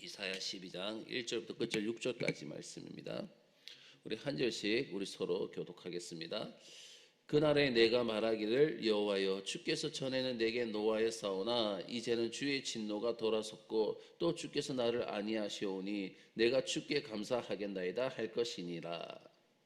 이사야 12장 1절부터 끝절 6절까지 말씀입니다. 우리 한 절씩 우리 서로 교독하겠습니다. 그날에 내가 말하기를 여호와여 주께서 전에는 내게 노하였사오나 이제는 주의 진노가 돌아섰고 또 주께서 나를 아니하시오니 내가 주께 감사하겠나이다 할 것이니라.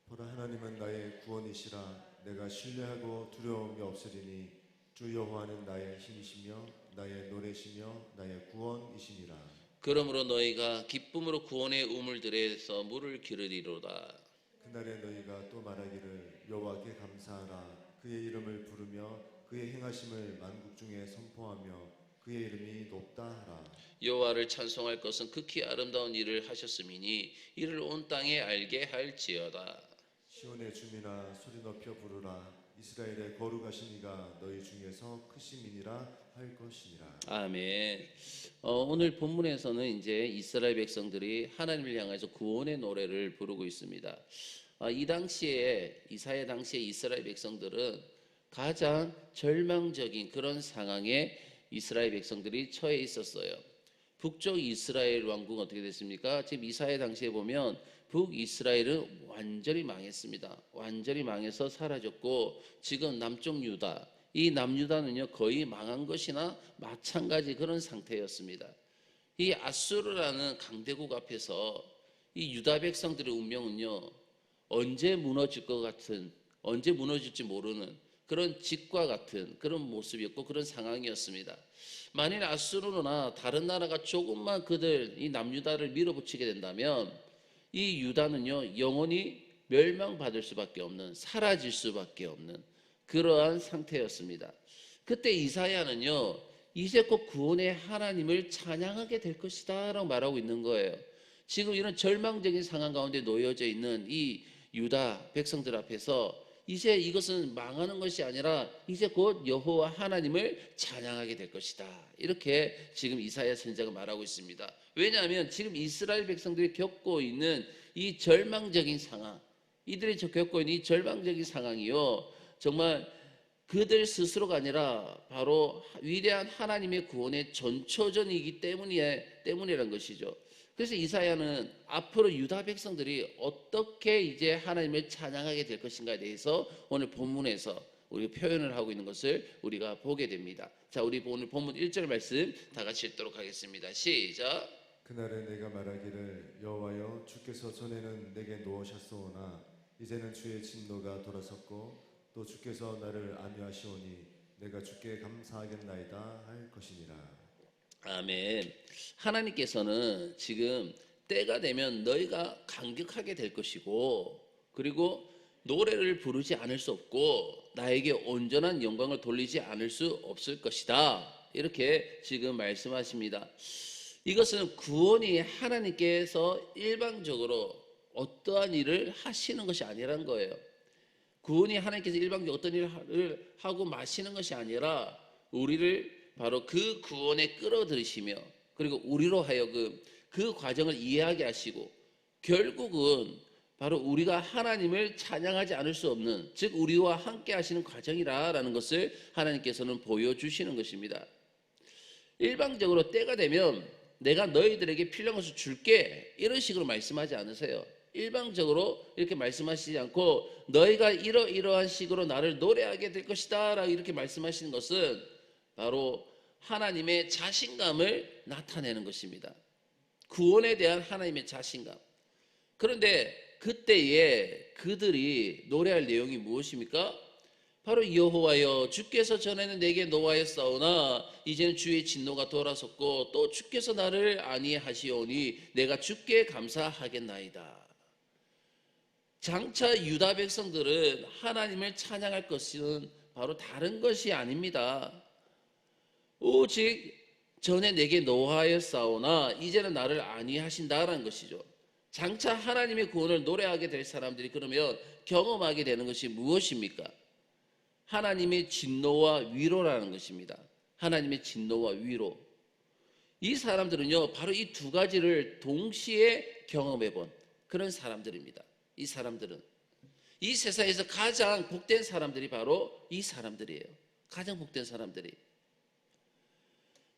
보라, 하나님은 나의 구원이시라. 내가 신뢰하고 두려움이 없으리니 주 여호와는 나의 힘이시며 나의 노래시며 나의 구원이시니라. 그러므로 너희가 기쁨으로 구원의 우물들에서 물을 기르리로다. 그날에 너희가 또 말하기를 여호와께 감사하라. 그의 이름을 부르며 그의 행하심을 만국 중에 선포하며 그의 이름이 높다 하라. 여호와를 찬송할 것은 극히 아름다운 일을 하셨음이니 이를 온 땅에 알게 할지어다. 시온의 주민아 소리 높여 부르라. 이스라엘의 거룩하신 이가 너희 중에서 크심이니라 할 것이니라. 아멘. 오늘 본문에서는 이제 이스라엘 백성들이 하나님을 향해서 구원의 노래를 부르고 있습니다. 이 당시에 이사야 당시에 이스라엘 백성들은 가장 절망적인 그런 상황에 이스라엘 백성들이 처해 있었어요. 북쪽 이스라엘 왕국은 어떻게 됐습니까? 지금 이사야 당시에 보면 북이스라엘은 완전히 망했습니다. 완전히 망해서 사라졌고 지금 남쪽 유다, 이 남유다는요 거의 망한 것이나 마찬가지 그런 상태였습니다. 이 아수르라는 강대국 앞에서 이 유다 백성들의 운명은요 언제 무너질 것 같은, 언제 무너질지 모르는 그런 직과 같은 그런 모습이었고 그런 상황이었습니다. 만일 아수르나 다른 나라가 조금만 그들 이 남유다를 밀어붙이게 된다면 이 유다는요 영원히 멸망받을 수밖에 없는, 사라질 수밖에 없는 그러한 상태였습니다. 그때 이사야는요 이제 곧 구원의 하나님을 찬양하게 될 것이다 라고 말하고 있는 거예요. 지금 이런 절망적인 상황 가운데 놓여져 있는 이 유다 백성들 앞에서 이제 이것은 망하는 것이 아니라 이제 곧 여호와 하나님을 찬양하게 될 것이다, 이렇게 지금 이사야 선지자가 말하고 있습니다. 왜냐하면 지금 이스라엘 백성들이 겪고 있는 이 절망적인 상황, 이들이 겪고 있는 이 절망적인 상황이요 정말 그들 스스로가 아니라 바로 위대한 하나님의 구원의 전초전이기 때문이라는 것이죠. 그래서 이사야는 앞으로 유다 백성들이 어떻게 이제 하나님을 찬양하게 될 것인가에 대해서 오늘 본문에서 우리가 표현을 하고 있는 것을 우리가 보게 됩니다. 자, 우리 오늘 본문 1절 말씀 다 같이 읽도록 하겠습니다. 시작. 그날에 내가 말하기를 여호와여 주께서 전에는 내게 노하셨사오나 이제는 주의 진노가 돌아섰고 또 주께서 나를 안위하시오니 내가 주께 감사하겠나이다 할 것이니라. 아멘. 하나님께서는 지금 때가 되면 너희가 감격하게 될 것이고 그리고 노래를 부르지 않을 수 없고 나에게 온전한 영광을 돌리지 않을 수 없을 것이다, 이렇게 지금 말씀하십니다. 이것은 구원이 하나님께서 일방적으로 어떠한 일을 하시는 것이 아니라는 거예요. 구원이 하나님께서 일방적으로 어떤 일을 하고 마시는 것이 아니라 우리를 바로 그 구원에 끌어들이시며 그리고 우리로 하여금 그 과정을 이해하게 하시고 결국은 바로 우리가 하나님을 찬양하지 않을 수 없는, 즉 우리와 함께 하시는 과정이라는 것을 하나님께서는 보여주시는 것입니다. 일방적으로 때가 되면 내가 너희들에게 필요한 것을 줄게 이런 식으로 말씀하지 않으세요. 일방적으로 이렇게 말씀하시지 않고 너희가 이러이러한 식으로 나를 노래하게 될 것이다 라고 이렇게 말씀하시는 것은 바로 하나님의 자신감을 나타내는 것입니다. 구원에 대한 하나님의 자신감. 그런데 그때에 그들이 노래할 내용이 무엇입니까? 바로 여호와여 주께서 전에는 내게 노하였사오나 이제는 주의 진노가 돌아섰고 또 주께서 나를 안위하시오니 내가 주께 감사하겠나이다. 장차 유다 백성들은 하나님을 찬양할 것은 바로 다른 것이 아닙니다. 오직 전에 내게 노하였사오나 이제는 나를 안위하신다라는 것이죠. 장차 하나님의 구원을 노래하게 될 사람들이 그러면 경험하게 되는 것이 무엇입니까? 하나님의 진노와 위로라는 것입니다. 하나님의 진노와 위로. 이 사람들은요 바로 이 두 가지를 동시에 경험해 본 그런 사람들입니다. 이 사람들은 이 세상에서 가장 복된 사람들이 바로 이 사람들이에요. 가장 복된 사람들이.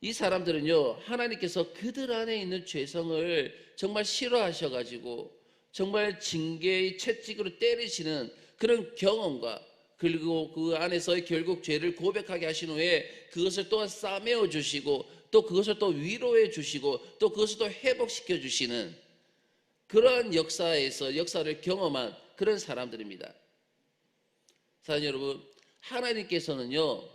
이 사람들은요, 하나님께서 그들 안에 있는 죄성을 정말 싫어하셔가지고 정말 징계의 채찍으로 때리시는 그런 경험과, 그리고 그 안에서 결국 죄를 고백하게 하신 후에 그것을 또한 싸매어 주시고 또 그것을 또 위로해 주시고 또 그것을 또 회복시켜 주시는 그러한 역사를 경험한 그런 사람들입니다. 사랑하는 여러분, 하나님께서는요,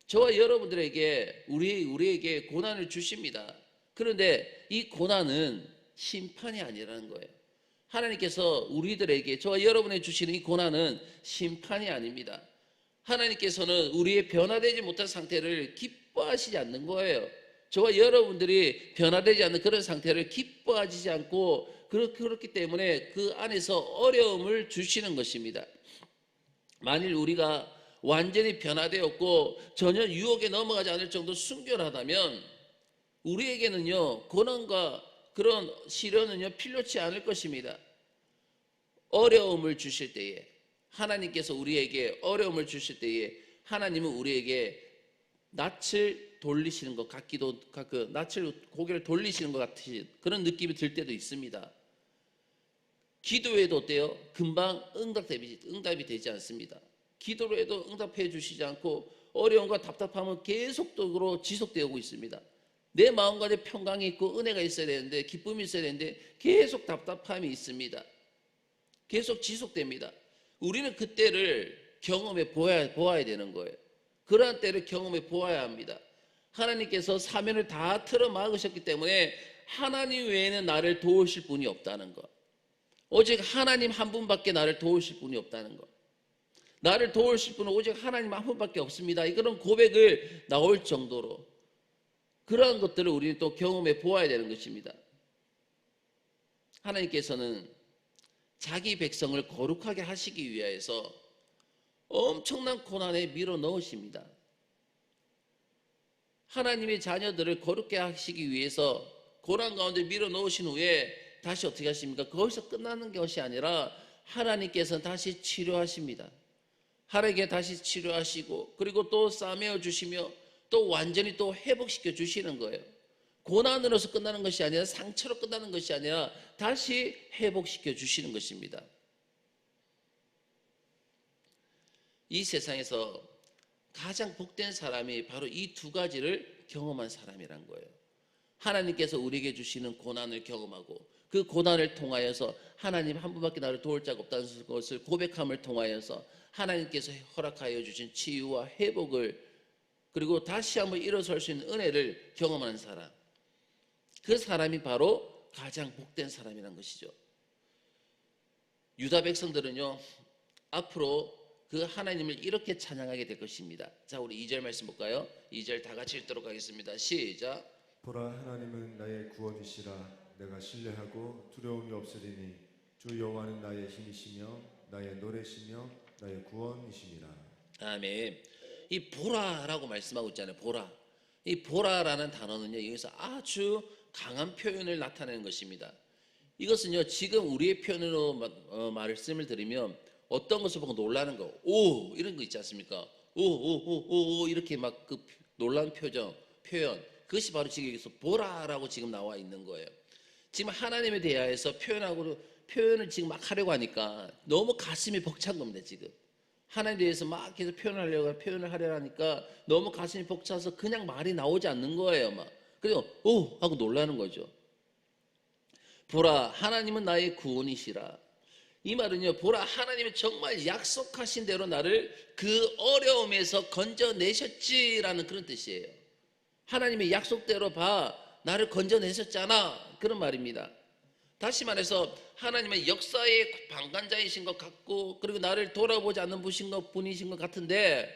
저와 여러분들에게 우리에게 고난을 주십니다. 그런데 이 고난은 심판이 아니라는 거예요. 하나님께서 우리들에게, 저와 여러분에게 주시는 이 고난은 심판이 아닙니다. 하나님께서는 우리의 변화되지 못한 상태를 기뻐하시지 않는 거예요. 저와 여러분들이 변화되지 않는 그런 상태를 기뻐하지 않고 그렇기 때문에 그 안에서 어려움을 주시는 것입니다. 만일 우리가 완전히 변화되었고 전혀 유혹에 넘어가지 않을 정도 순결하다면 우리에게는요, 고난과 그런 시련은요 필요치 않을 것입니다. 어려움을 주실 때에, 하나님께서 우리에게 어려움을 주실 때에 하나님은 우리에게 낯을 돌리시는 것 같기도, 고개를 돌리시는 것 같은 그런 느낌이 들 때도 있습니다. 기도에도 어때요? 금방 응답이 되지 않습니다. 기도로 해도 응답해 주시지 않고 어려움과 답답함은 계속적으로 지속되고 있습니다. 내 마음 가운데 평강이 있고 은혜가 있어야 되는데, 기쁨이 있어야 되는데 계속 답답함이 있습니다. 계속 지속됩니다. 우리는 그때를 경험해 보아야 되는 거예요. 그러한 때를 경험해 보아야 합니다. 하나님께서 사면을 다 틀어 막으셨기 때문에 하나님 외에는 나를 도우실 분이 없다는 것, 오직 하나님 한 분밖에 나를 도우실 분이 없다는 것, 나를 도우실 분은 오직 하나님 한 분밖에 없습니다. 이런 고백을 나올 정도로 그러한 것들을 우리는 또 경험해 보아야 되는 것입니다. 하나님께서는 자기 백성을 거룩하게 하시기 위해서 엄청난 고난에 밀어 넣으십니다. 하나님의 자녀들을 거룩게 하시기 위해서 고난 가운데 밀어 넣으신 후에 다시 어떻게 하십니까? 거기서 끝나는 것이 아니라 하나님께서는 다시 치료하십니다. 하나님께 다시 치료하시고 그리고 또 싸매어 주시며 또 완전히 또 회복시켜 주시는 거예요. 고난으로서 끝나는 것이 아니라, 상처로 끝나는 것이 아니라 다시 회복시켜 주시는 것입니다. 이 세상에서 가장 복된 사람이 바로 이 두 가지를 경험한 사람이란 거예요. 하나님께서 우리에게 주시는 고난을 경험하고 그 고난을 통하여서 하나님 한 분밖에 나를 도울 자가 없다는 것을 고백함을 통하여서 하나님께서 허락하여 주신 치유와 회복을, 그리고 다시 한번 일어설 수 있는 은혜를 경험하는 사람, 그 사람이 바로 가장 복된 사람이란 것이죠. 유다 백성들은요, 앞으로 그 하나님을 이렇게 찬양하게 될 것입니다. 자, 우리 2절 말씀 볼까요? 2절 다 같이 읽도록 하겠습니다. 시작. 보라, 하나님은 나의 구원이시라. 내가 신뢰하고 두려움이 없으리니 주 여호와는 나의 힘이시며 나의 노래시며 나의 구원이시니라. 아멘. 이 보라라고 말씀하고 있잖아요. 보라. 이 보라라는 단어는요, 여기서 아주 강한 표현을 나타내는 것입니다. 이것은요, 지금 우리의 표현으로 말씀을 드리면 어떤 것을 보고 놀라는 거, 오 이런 거 있지 않습니까? 오 이렇게 막 그 놀라는 표현, 그것이 바로 지금 여기서 보라라고 지금 나와 있는 거예요. 지금 하나님에 대하여서 표현을 지금 막 하려고 하니까 너무 가슴이 벅찬 겁니다. 지금 하나님에 대해서 막 계속 표현을 하려고 하니까 너무 가슴이 벅차서 그냥 말이 나오지 않는 거예요. 막 그래서 오 하고 놀라는 거죠. 보라, 하나님은 나의 구원이시라. 이 말은요, 보라, 하나님이 정말 약속하신 대로 나를 그 어려움에서 건져내셨지라는 그런 뜻이에요. 하나님의 약속대로 나를 건져내셨잖아, 그런 말입니다. 다시 말해서 하나님은 역사의 방관자이신 것 같고, 그리고 나를 돌아보지 않는 분이신 것 같은데,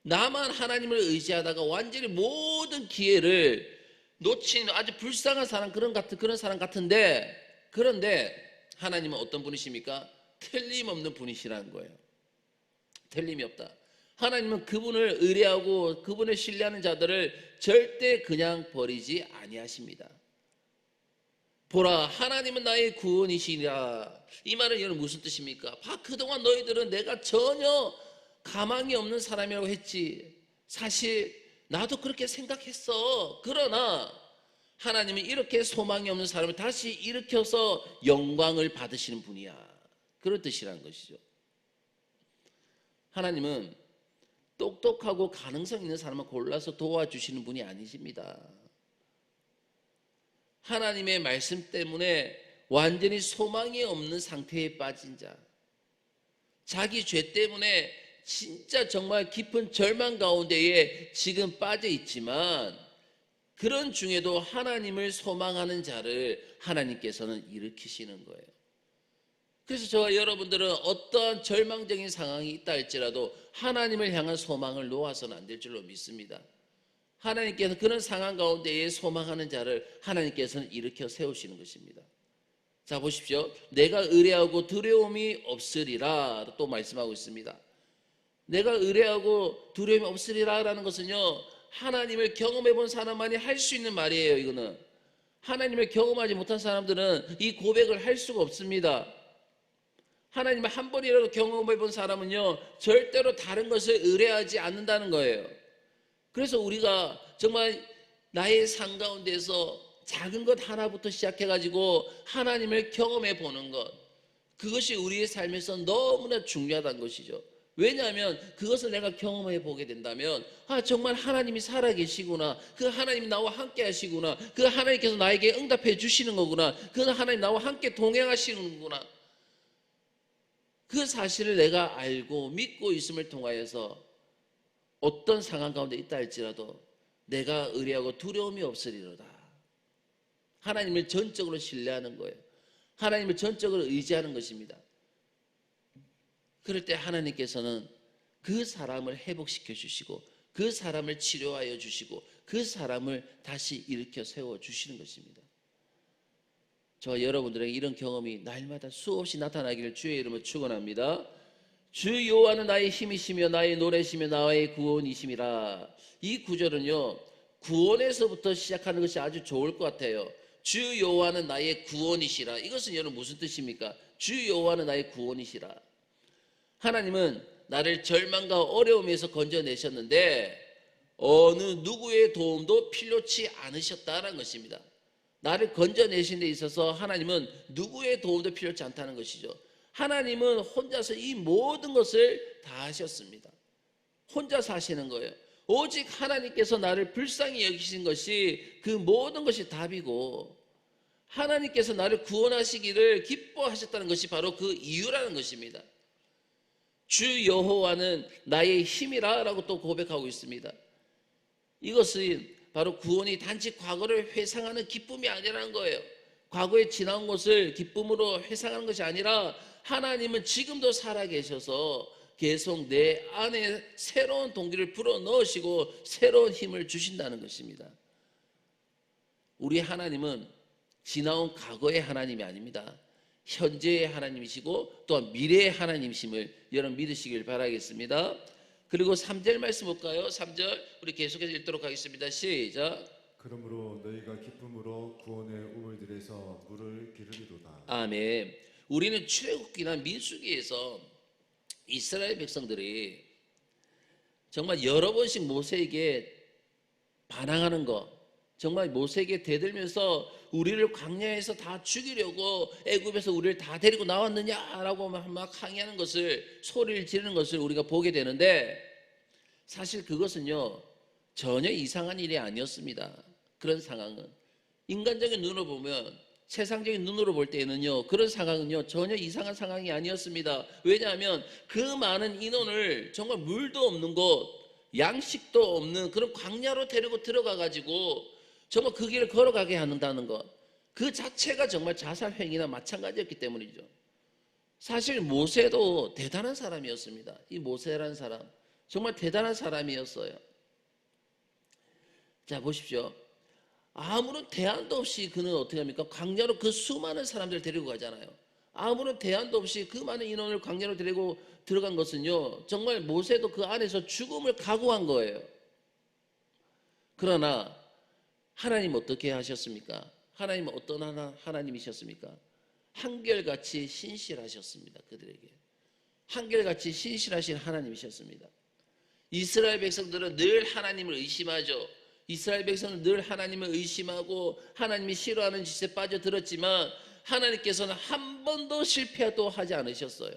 나만 하나님을 의지하다가 완전히 모든 기회를 놓친 아주 불쌍한 사람, 그런 사람 같은데, 그런데 하나님은 어떤 분이십니까? 틀림없는 분이시라는 거예요. 틀림이 없다. 하나님은 그분을 의뢰하고 그분을 신뢰하는 자들을 절대 그냥 버리지 아니하십니다. 보라, 하나님은 나의 구원이시라. 이 말은 이건 무슨 뜻입니까? 그동안 너희들은 내가 전혀 가망이 없는 사람이라고 했지. 사실 나도 그렇게 생각했어. 그러나 하나님은 이렇게 소망이 없는 사람을 다시 일으켜서 영광을 받으시는 분이야. 그런 뜻이라는 것이죠. 하나님은 똑똑하고 가능성 있는 사람을 골라서 도와주시는 분이 아니십니다. 하나님의 말씀 때문에 완전히 소망이 없는 상태에 빠진 자, 자기 죄 때문에 진짜 정말 깊은 절망 가운데에 지금 빠져 있지만 그런 중에도 하나님을 소망하는 자를 하나님께서는 일으키시는 거예요. 그래서 저와 여러분들은 어떠한 절망적인 상황이 있다 할지라도 하나님을 향한 소망을 놓아서는 안 될 줄로 믿습니다. 하나님께서 그런 상황 가운데에 소망하는 자를 하나님께서는 일으켜 세우시는 것입니다. 자, 보십시오. 내가 의뢰하고 두려움이 없으리라 또 말씀하고 있습니다. 내가 의뢰하고 두려움이 없으리라 라는 것은요, 하나님을 경험해 본 사람만이 할 수 있는 말이에요. 이거는 하나님을 경험하지 못한 사람들은 이 고백을 할 수가 없습니다. 하나님을 한 번이라도 경험해 본 사람은요, 절대로 다른 것을 의뢰하지 않는다는 거예요. 그래서 우리가 정말 나의 삶 가운데서 작은 것 하나부터 시작해가지고 하나님을 경험해 보는 것, 그것이 우리의 삶에서 너무나 중요하다는 것이죠. 왜냐하면 그것을 내가 경험해 보게 된다면 정말 하나님이 살아계시구나, 그 하나님이 나와 함께 하시구나, 그 하나님께서 나에게 응답해 주시는 거구나, 그 하나님 나와 함께 동행하시는구나, 그 사실을 내가 알고 믿고 있음을 통하여서 어떤 상황 가운데 있다 할지라도 내가 의뢰하고 두려움이 없으리로다. 하나님을 전적으로 신뢰하는 거예요. 하나님을 전적으로 의지하는 것입니다. 그럴 때 하나님께서는 그 사람을 회복시켜 주시고 그 사람을 치료하여 주시고 그 사람을 다시 일으켜 세워 주시는 것입니다. 저와 여러분들에게 이런 경험이 날마다 수없이 나타나기를 주의 이름으로 축원합니다. 주 여호와는 나의 힘이시며 나의 노래시며 나의 구원이심이라. 이 구절은요, 구원에서부터 시작하는 것이 아주 좋을 것 같아요. 주 여호와는 나의 구원이시라. 이것은 여러분 무슨 뜻입니까? 주 여호와는 나의 구원이시라. 하나님은 나를 절망과 어려움에서 건져내셨는데 어느 누구의 도움도 필요치 않으셨다는 것입니다. 나를 건져내신 데 있어서 하나님은 누구의 도움도 필요치 않다는 것이죠. 하나님은 혼자서 이 모든 것을 다 하셨습니다. 혼자서 하시는 거예요. 오직 하나님께서 나를 불쌍히 여기신 것이 그 모든 것이 답이고 하나님께서 나를 구원하시기를 기뻐하셨다는 것이 바로 그 이유라는 것입니다. 주 여호와는 나의 힘이라 라고 또 고백하고 있습니다. 이것은 바로 구원이 단지 과거를 회상하는 기쁨이 아니라는 거예요. 과거에 지나온 것을 기쁨으로 회상하는 것이 아니라 하나님은 지금도 살아계셔서 계속 내 안에 새로운 동기를 불어넣으시고 새로운 힘을 주신다는 것입니다. 우리 하나님은 지나온 과거의 하나님이 아닙니다. 현재의 하나님이시고 또한 미래의 하나님이심을 여러분 믿으시길 바라겠습니다. 그리고 3절 말씀 볼까요? 3절 우리 계속해서 읽도록 하겠습니다. 시작. 그러므로 너희가 기쁨으로 구원의 우물들에서 물을 기르리로다. 아멘. 우리는 출애굽기나 민수기에서 이스라엘 백성들이 정말 여러 번씩 모세에게 반항하는 것, 정말 모세에게 대들면서 우리를 광야에서 다 죽이려고 애굽에서 우리를 다 데리고 나왔느냐라고 막 항의하는 것을, 소리를 지르는 것을 우리가 보게 되는데 사실 그것은요 전혀 이상한 일이 아니었습니다. 그런 상황은 인간적인 눈으로 보면, 세상적인 눈으로 볼 때에는요 그런 상황은요 전혀 이상한 상황이 아니었습니다. 왜냐하면 그 많은 인원을 정말 물도 없는 곳, 양식도 없는 그런 광야로 데리고 들어가 가지고 정말 그 길을 걸어가게 한다는 것, 그 자체가 정말 자살행위나 마찬가지였기 때문이죠. 사실 모세도 대단한 사람이었습니다. 이 모세라는 사람 정말 대단한 사람이었어요. 자 보십시오. 아무런 대안도 없이 그는 어떻게 합니까? 광야로 그 수많은 사람들을 데리고 가잖아요. 아무런 대안도 없이 그 많은 인원을 광야로 데리고 들어간 것은요 정말 모세도 그 안에서 죽음을 각오한 거예요. 그러나 하나님 어떻게 하셨습니까? 하나님은 어떤 하나님이셨습니까? 한결같이 신실하셨습니다. 그들에게 한결같이 신실하신 하나님이셨습니다. 이스라엘 백성들은 늘 하나님을 의심하죠. 이스라엘 백성은 늘 하나님을 의심하고 하나님이 싫어하는 짓에 빠져들었지만 하나님께서는 한 번도 실패도 하지 않으셨어요.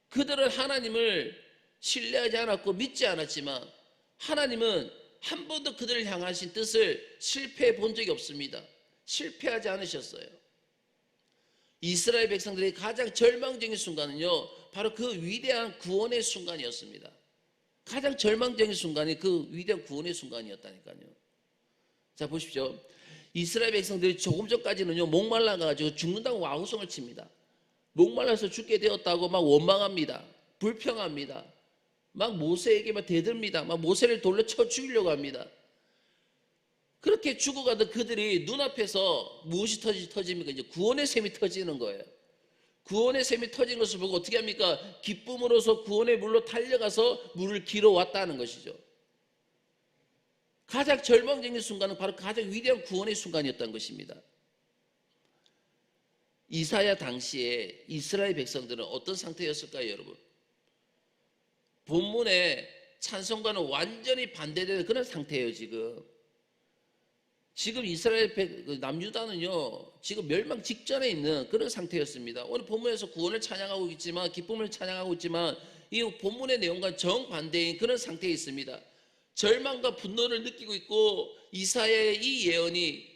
그들은 하나님을 신뢰하지 않았고 믿지 않았지만 하나님은 한 번도 그들을 향하신 뜻을 실패해 본 적이 없습니다. 실패하지 않으셨어요. 이스라엘 백성들의 가장 절망적인 순간은요, 바로 그 위대한 구원의 순간이었습니다. 가장 절망적인 순간이 그 위대한 구원의 순간이었다니까요. 자, 보십시오. 이스라엘 백성들이 조금 전까지는요, 목말라가지고 죽는다고 와우성을 칩니다. 목말라서 죽게 되었다고 막 원망합니다. 불평합니다. 막 모세에게 막 대듭니다. 막 모세를 돌려 쳐 죽이려고 합니다. 그렇게 죽어가던 그들이 눈앞에서 무엇이 터집니까? 이제 구원의 샘이 터지는 거예요. 구원의 샘이 터진 것을 보고 어떻게 합니까? 기쁨으로서 구원의 물로 달려가서 물을 길어왔다는 것이죠. 가장 절망적인 순간은 바로 가장 위대한 구원의 순간이었던 것입니다. 이사야 당시에 이스라엘 백성들은 어떤 상태였을까요, 여러분? 본문의 찬송과는 완전히 반대되는 그런 상태예요, 지금. 지금 이스라엘 남유다는요, 지금 멸망 직전에 있는 그런 상태였습니다. 오늘 본문에서 구원을 찬양하고 있지만, 기쁨을 찬양하고 있지만, 이 본문의 내용과 정반대인 그런 상태에 있습니다. 절망과 분노를 느끼고 있고, 이사야의 이 예언이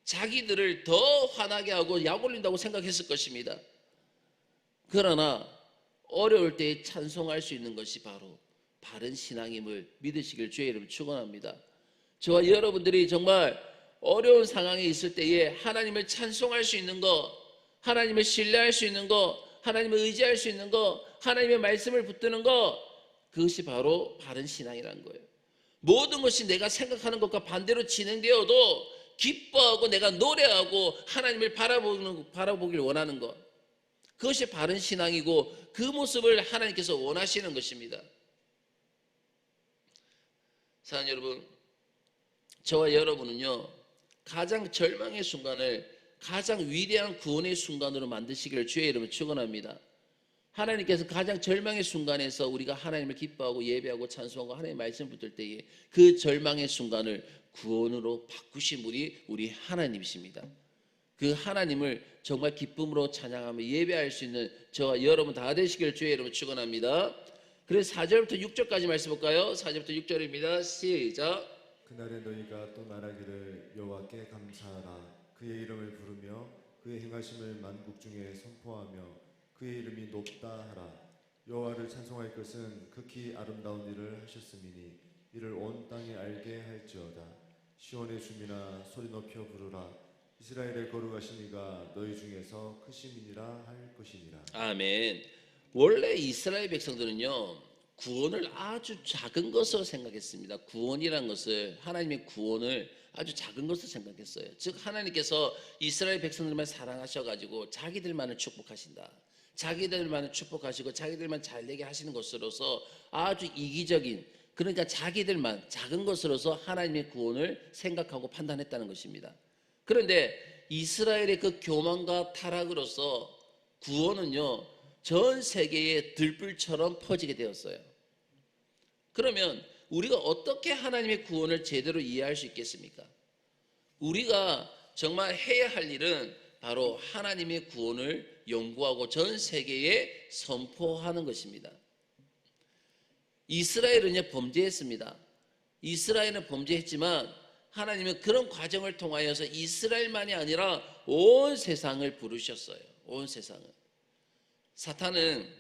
자기들을 더 화나게 하고 약 올린다고 생각했을 것입니다. 그러나 어려울 때 찬송할 수 있는 것이 바로 바른 신앙임을 믿으시길 주의 이름으로 축원합니다. 저와 여러분들이 정말 어려운 상황에 있을 때에 하나님을 찬송할 수 있는 것, 하나님을 신뢰할 수 있는 것, 하나님을 의지할 수 있는 것, 하나님의 말씀을 붙드는 것, 그것이 바로 바른 신앙이라는 거예요. 모든 것이 내가 생각하는 것과 반대로 진행되어도 기뻐하고 내가 노래하고 하나님을 바라보길 원하는 것, 그것이 바른 신앙이고 그 모습을 하나님께서 원하시는 것입니다. 사랑하는 여러분, 저와 여러분은요, 가장 절망의 순간을 가장 위대한 구원의 순간으로 만드시기를 주의 이름으로 축원합니다. 하나님께서 가장 절망의 순간에서 우리가 하나님을 기뻐하고 예배하고 찬송하고 하나님의 말씀 붙들 때에 그 절망의 순간을 구원으로 바꾸신 분이 우리 하나님이십니다. 그 하나님을 정말 기쁨으로 찬양하며 예배할 수 있는 저와 여러분 다 되시기를 주의 이름으로 축원합니다. 그래서 4절부터 6절까지 말씀 볼까요? 4절부터 6절입니다. 시작. 그날에 너희가 또 말하기를 여호와께 감사하라. 그의 이름을 부르며 그의 행하심을 만국 중에 선포하며 그의 이름이 높다 하라. 여호와를 찬송할 것은 극히 아름다운 일을 하셨음이니 이를 온 땅에 알게 할지어다. 시온의 주민아 소리 높여 부르라. 이스라엘의 거룩하신 이가 너희 중에서 크심이니라 할 것이니라. 아멘. 원래 이스라엘 백성들은요, 구원을 아주 작은 것으로 생각했습니다. 구원이라는 것을, 하나님의 구원을 아주 작은 것으로 생각했어요. 즉 하나님께서 이스라엘 백성들만 사랑하셔가지고 자기들만을 축복하신다, 자기들만을 축복하시고 자기들만 잘되게 하시는 것으로서 아주 이기적인, 그러니까 자기들만 작은 것으로서 하나님의 구원을 생각하고 판단했다는 것입니다. 그런데 이스라엘의 그 교만과 타락으로서 구원은요, 전 세계에 들불처럼 퍼지게 되었어요. 그러면 우리가 어떻게 하나님의 구원을 제대로 이해할 수 있겠습니까? 우리가 정말 해야 할 일은 바로 하나님의 구원을 연구하고 전 세계에 선포하는 것입니다. 이스라엘은요, 범죄했습니다. 이스라엘은 범죄했지만 하나님은 그런 과정을 통하여서 이스라엘만이 아니라 온 세상을 부르셨어요. 온 세상을. 사탄은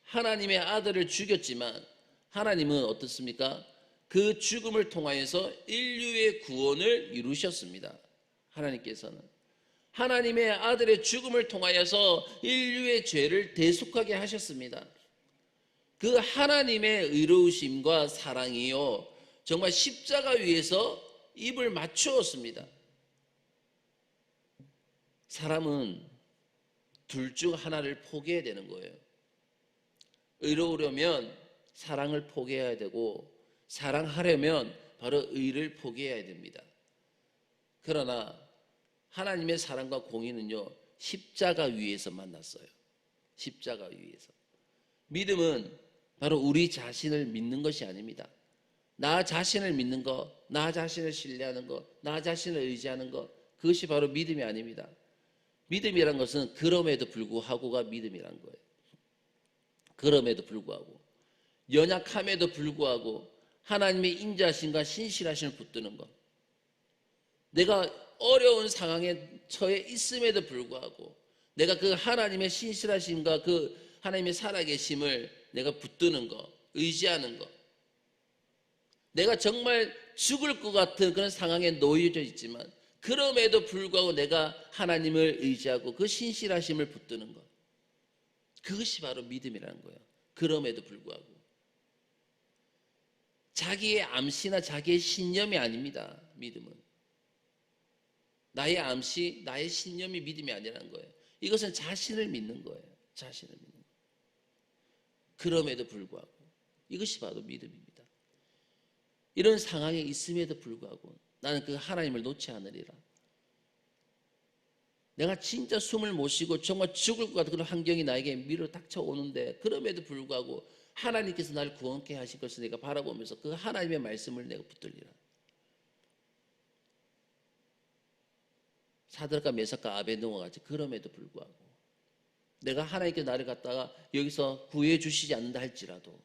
하나님의 아들을 죽였지만 하나님은 어떻습니까? 그 죽음을 통하여서 인류의 구원을 이루셨습니다. 하나님께서는 하나님의 아들의 죽음을 통하여서 인류의 죄를 대속하게 하셨습니다. 그 하나님의 의로우심과 사랑이요, 정말 십자가 위에서 입을 맞추었습니다. 사람은 둘 중 하나를 포기해야 되는 거예요. 의로우려면 사랑을 포기해야 되고, 사랑하려면 바로 의를 포기해야 됩니다. 그러나 하나님의 사랑과 공의는요, 십자가 위에서 만났어요. 십자가 위에서. 믿음은 바로 우리 자신을 믿는 것이 아닙니다. 나 자신을 믿는 것, 나 자신을 신뢰하는 것, 나 자신을 의지하는 것, 그것이 바로 믿음이 아닙니다. 믿음이란 것은 그럼에도 불구하고가 믿음이란 거예요. 그럼에도 불구하고, 연약함에도 불구하고 하나님의 인자하심과 신실하심을 붙드는 것. 내가 어려운 상황에 처해 있음에도 불구하고 내가 그 하나님의 신실하심과 그 하나님의 살아계심을 내가 붙드는 것, 의지하는 것. 내가 정말 죽을 것 같은 그런 상황에 놓여져 있지만 그럼에도 불구하고 내가 하나님을 의지하고 그 신실하심을 붙드는 것. 그것이 바로 믿음이라는 거예요. 그럼에도 불구하고. 자기의 암시나 자기의 신념이 아닙니다. 믿음은. 나의 암시, 나의 신념이 믿음이 아니라는 거예요. 이것은 자신을 믿는 거예요. 자신을 믿는 거예요. 그럼에도 불구하고. 이것이 바로 믿음입니다. 이런 상황에 있음에도 불구하고 나는 그 하나님을 놓지 않으리라. 내가 진짜 숨을 못 쉬고 정말 죽을 것 같은 그런 환경이 나에게 밀어 닥쳐오는데 그럼에도 불구하고 하나님께서 나를 구원케 하실 것을 내가 바라보면서 그 하나님의 말씀을 내가 붙들리라. 사드락과 메삭과 아벤노고와 같이 그럼에도 불구하고 내가 하나님께 나를 갖다가 여기서 구해 주시지 않는다 할지라도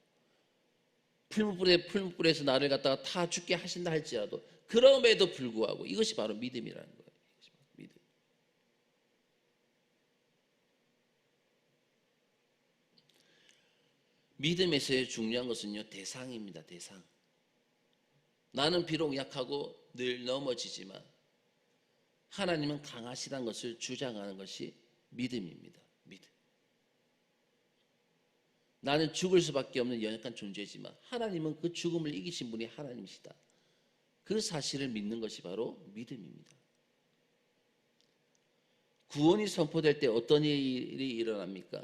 풀무불에서 나를 갖다가 타 죽게 하신다 할지라도 그럼에도 불구하고 이것이 바로 믿음이라는 거예요. 믿음. 믿음에서의 중요한 것은요, 대상입니다. 대상. 나는 비록 약하고 늘 넘어지지만 하나님은 강하시다는 것을 주장하는 것이 믿음입니다. 믿음. 나는 죽을 수밖에 없는 연약한 존재지만 하나님은 그 죽음을 이기신 분이 하나님이시다. 그 사실을 믿는 것이 바로 믿음입니다. 구원이 선포될 때 어떤 일이 일어납니까?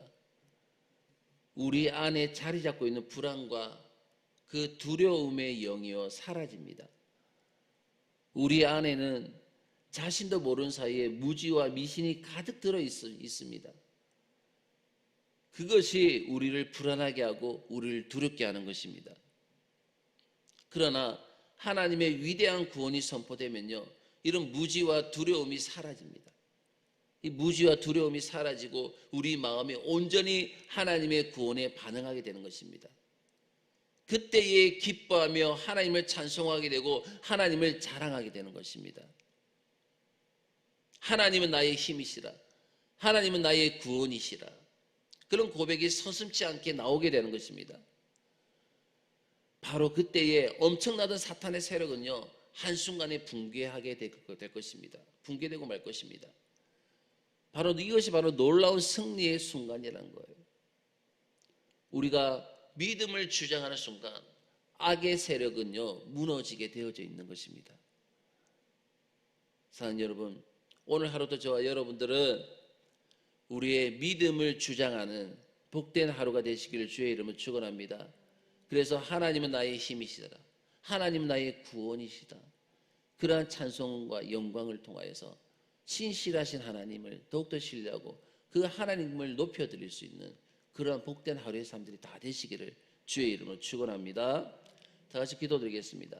우리 안에 자리 잡고 있는 불안과 그 두려움의 영이요 사라집니다. 우리 안에는 자신도 모르는 사이에 무지와 미신이 가득 들어 있습니다. 그것이 우리를 불안하게 하고 우리를 두렵게 하는 것입니다. 그러나 하나님의 위대한 구원이 선포되면요, 이런 무지와 두려움이 사라집니다. 이 무지와 두려움이 사라지고 우리 마음이 온전히 하나님의 구원에 반응하게 되는 것입니다. 그때에 기뻐하며 하나님을 찬송하게 되고 하나님을 자랑하게 되는 것입니다. 하나님은 나의 힘이시라. 하나님은 나의 구원이시라. 그런 고백이 서슴지 않게 나오게 되는 것입니다. 바로 그때에 엄청나던 사탄의 세력은요, 한순간에 붕괴하게 될 것입니다. 붕괴되고 말 것입니다. 바로 이것이 바로 놀라운 승리의 순간이라는 거예요. 우리가 믿음을 주장하는 순간 악의 세력은요, 무너지게 되어져 있는 것입니다. 사랑하는 여러분, 오늘 하루도 저와 여러분들은 우리의 믿음을 주장하는 복된 하루가 되시기를 주의 이름으로 축원합니다. 그래서 하나님은 나의 힘이시다. 하나님은 나의 구원이시다. 그러한 찬송과 영광을 통하여서 신실하신 하나님을 더욱더 신뢰하고 그 하나님을 높여드릴 수 있는 그러한 복된 하루의 삶들이 다 되시기를 주의 이름으로 축원합니다. 다 같이 기도드리겠습니다.